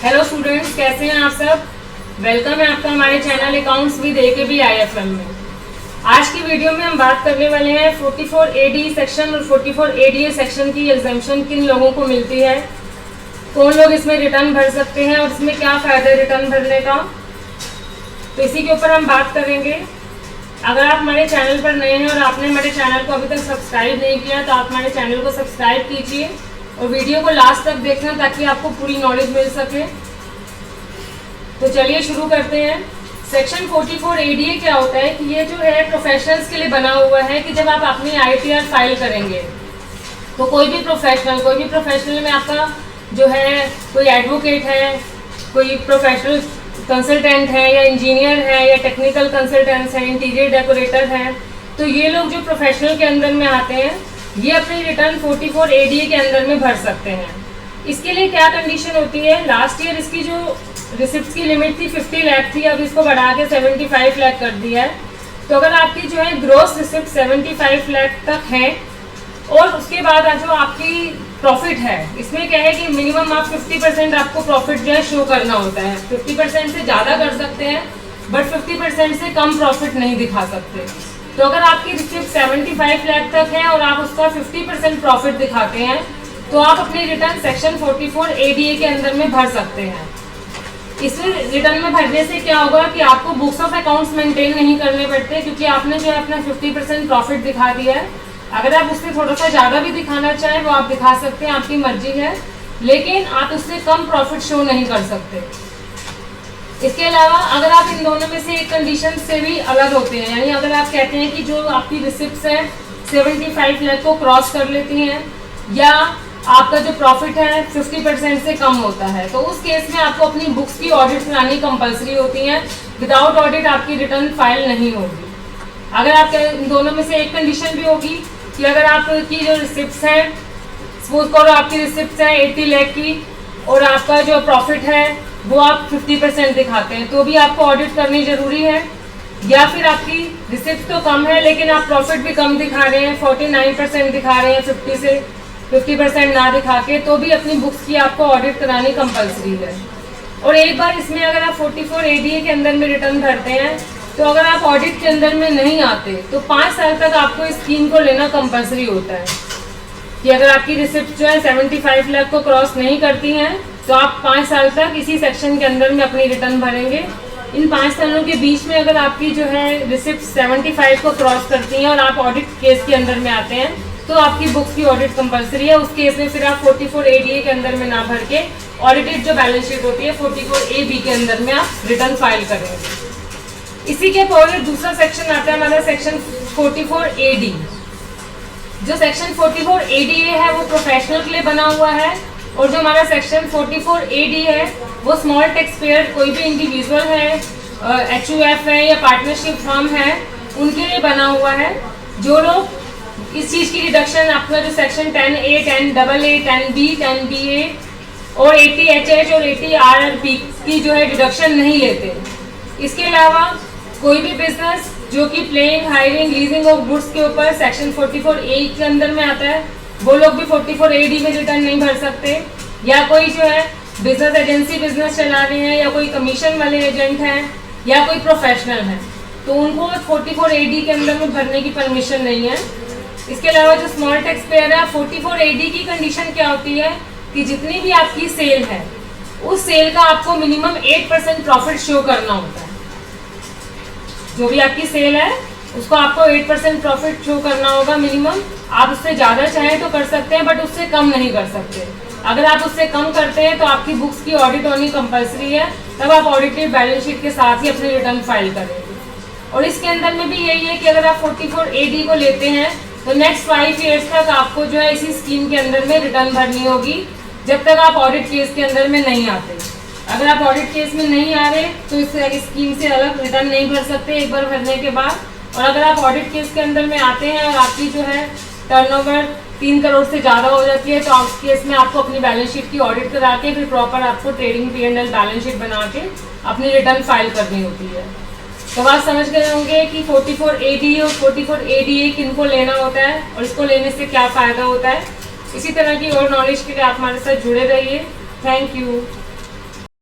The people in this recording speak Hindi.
हेलो स्टूडेंट्स, कैसे हैं आप सब। वेलकम है आपका हमारे channel accounts with AKB IFM में। आज की वीडियो में हम बात करने वाले हैं 44 ADE सेक्शन और 44 ADA सेक्शन की एग्जाम्पशन किन लोगों को मिलती है, कौन लोग इसमें रिटर्न भर सकते हैं और इसमें क्या फ़ायदा है रिटर्न भरने का। तो इसी के ऊपर हम बात करेंगे। अगर आप हमारे चैनल पर नए हैं और आपने हमारे चैनल को अभी तक सब्सक्राइब नहीं किया तो आप हमारे चैनल को सब्सक्राइब कीजिए और वीडियो को लास्ट तक देखना ताकि आपको पूरी नॉलेज मिल सके। तो चलिए शुरू करते हैं। सेक्शन 44 ADA क्या होता है कि ये जो है प्रोफेशनल्स के लिए बना हुआ है कि जब आप अपनी ITR फाइल करेंगे तो कोई भी प्रोफेशनल में आपका जो है कोई एडवोकेट है, कोई प्रोफेशनल कंसल्टेंट है या इंजीनियर है या टेक्निकल कंसल्टेंट्स है, इंटीरियर डेकोरेटर है, तो ये लोग जो प्रोफेशनल के अंदर में आते हैं ये अपनी रिटर्न 44 ADA के अंदर में भर सकते हैं। इसके लिए क्या कंडीशन होती है, लास्ट ईयर इसकी जो रिसिप्ट की लिमिट थी 50 लाख थी, अब इसको बढ़ा के 75 लाख कर दिया है। तो अगर आपकी जो है ग्रॉस रिसिप्ट 75 लाख तक है और उसके बाद जो आपकी प्रॉफिट है, इसमें क्या है कि मिनिमम आप 50% आपको प्रॉफिट जो है शो करना होता है। 50% से ज़्यादा कर सकते हैं बट 50% से कम प्रॉफिट नहीं दिखा सकते। तो अगर आपकी रिसिप्ट 75 लाख तक है और आप उसका 50% प्रॉफिट दिखाते हैं तो आप अपनी रिटर्न सेक्शन 44 ADA के अंदर में भर सकते हैं। इसमें रिटर्न में भरने से क्या होगा कि आपको बुक्स ऑफ अकाउंट्स मेंटेन नहीं करने पड़ते, क्योंकि आपने जो है अपना 50% प्रॉफिट दिखा दिया है। अगर आप उससे थोड़ा सा ज़्यादा भी दिखाना चाहें वो आप दिखा सकते हैं, आपकी मर्जी है, लेकिन आप उससे कम प्रॉफिट शो नहीं कर सकते। इसके अलावा अगर आप इन दोनों में से एक कंडीशन से भी अलग होते हैं, यानी अगर आप कहते हैं कि जो आपकी रिसिप्ट्स हैं 75 लाख को क्रॉस कर लेती हैं या आपका जो प्रॉफिट है 50% से कम होता है, तो उस केस में आपको अपनी बुक्स की ऑडिट करानी कंपलसरी होती है। विदाउट ऑडिट आपकी रिटर्न फाइल नहीं होगी। अगर आप इन दोनों में से एक कंडीशन भी होगी कि अगर आपकी जो रिसिप्ट्स हैं, सपोज करो आपकी रिसिप्ट्स हैं 80 लाख की और आपका जो प्रॉफिट है वो आप 50% दिखाते हैं, तो भी आपको ऑडिट करनी जरूरी है। या फिर आपकी रिसिप्ट तो कम है लेकिन आप प्रॉफिट भी कम दिखा रहे हैं, 49% दिखा रहे हैं 50 से 50% ना दिखा के, तो भी अपनी बुक्स की आपको ऑडिट करानी कंपलसरी है। और एक बार इसमें अगर आप 44 ADA के अंदर में रिटर्न भरते हैं तो अगर आप ऑडिट के अंदर में नहीं आते तो 5 साल तक आपको इस स्कीम को लेना कंपलसरी होता है कि अगर आपकी रिसिप्ट जो है 75 लाख को क्रॉस नहीं करती हैं तो आप 5 साल तक इसी सेक्शन के अंदर में अपनी रिटर्न भरेंगे। इन 5 सालों के बीच में अगर आपकी जो है रिसिप्ट 75 को क्रॉस करती हैं और आप ऑडिट केस के अंदर में आते हैं तो आपकी बुक्स की ऑडिट कंपलसरी है। उस केस में फिर आप 44 ADA के अंदर में ना भर के ऑडिटेड जो बैलेंस शीट होती है 44 AB के अंदर में आप रिटर्न फाइल करेंगे। इसी के पहले दूसरा सेक्शन आता है हमारा सेक्शन 44 AD। जो सेक्शन 44 ADA है वो प्रोफेशनल के लिए बना हुआ है और जो हमारा सेक्शन 44 AD है वो स्मॉल टैक्स पेयर, कोई भी इंडिविजुअल है, HUF है या पार्टनरशिप फर्म है, उनके लिए बना हुआ है। जो लोग इस चीज़ की रिडक्शन आपका जो section 10A, 10AA, 10B, 10BA और 80HH और 80RRP की जो है डिडक्शन नहीं लेते। इसके अलावा कोई भी बिजनेस जो कि playing, hiring, leasing of goods के ऊपर सेक्शन 44 A के अंदर में आता है, वो लोग भी 44 AD में रिटर्न नहीं भर सकते। या कोई जो है बिजनेस एजेंसी बिजनेस चला रहे हैं या कोई कमीशन वाले एजेंट हैं या कोई प्रोफेशनल है, तो उनको 44 AD के अंदर में भरने की परमिशन नहीं है। इसके अलावा जो स्मॉल टैक्स पेयर है 44 AD की कंडीशन क्या होती है कि जितनी भी आपकी सेल है उस सेल का आपको मिनिमम 8% प्रॉफिट शो करना होता है। जो भी आपकी सेल है उसको आपको 8% प्रॉफिट शो करना होगा मिनिमम। आप उससे ज़्यादा चाहें तो कर सकते हैं बट उससे कम नहीं कर सकते। अगर आप उससे कम करते हैं तो आपकी बुक्स की ऑडिट होनी कंपलसरी है, तब आप ऑडिटेड बैलेंस शीट के साथ ही अपनी रिटर्न फाइल करेंगे। और इसके अंदर में भी यही है कि अगर आप 44 AD को लेते हैं तो नेक्स्ट 5 ईयर्स तक आपको जो है इसी स्कीम के अंदर में रिटर्न भरनी होगी जब तक आप ऑडिट केस के अंदर में नहीं आते। अगर आप ऑडिट केस में नहीं आ रहे तो इस स्कीम से अलग रिटर्न नहीं भर सकते एक बार भरने के बाद। और अगर आप ऑडिट केस के अंदर में आते हैं और आपकी जो है टर्नओवर 3 करोड़ से ज़्यादा हो जाती है तो उस केस में आपको अपनी बैलेंस शीट की ऑडिट करा के फिर प्रॉपर आपको ट्रेडिंग P&L बैलेंस शीट बना के अपनी रिटर्न फाइल करनी होती है। तो आप समझ गए होंगे कि 44 AD और 44 ADA किनको लेना होता है और इसको लेने से क्या फ़ायदा होता है। इसी तरह की और नॉलेज के लिए आप हमारे साथ जुड़े रहिए। Thank you.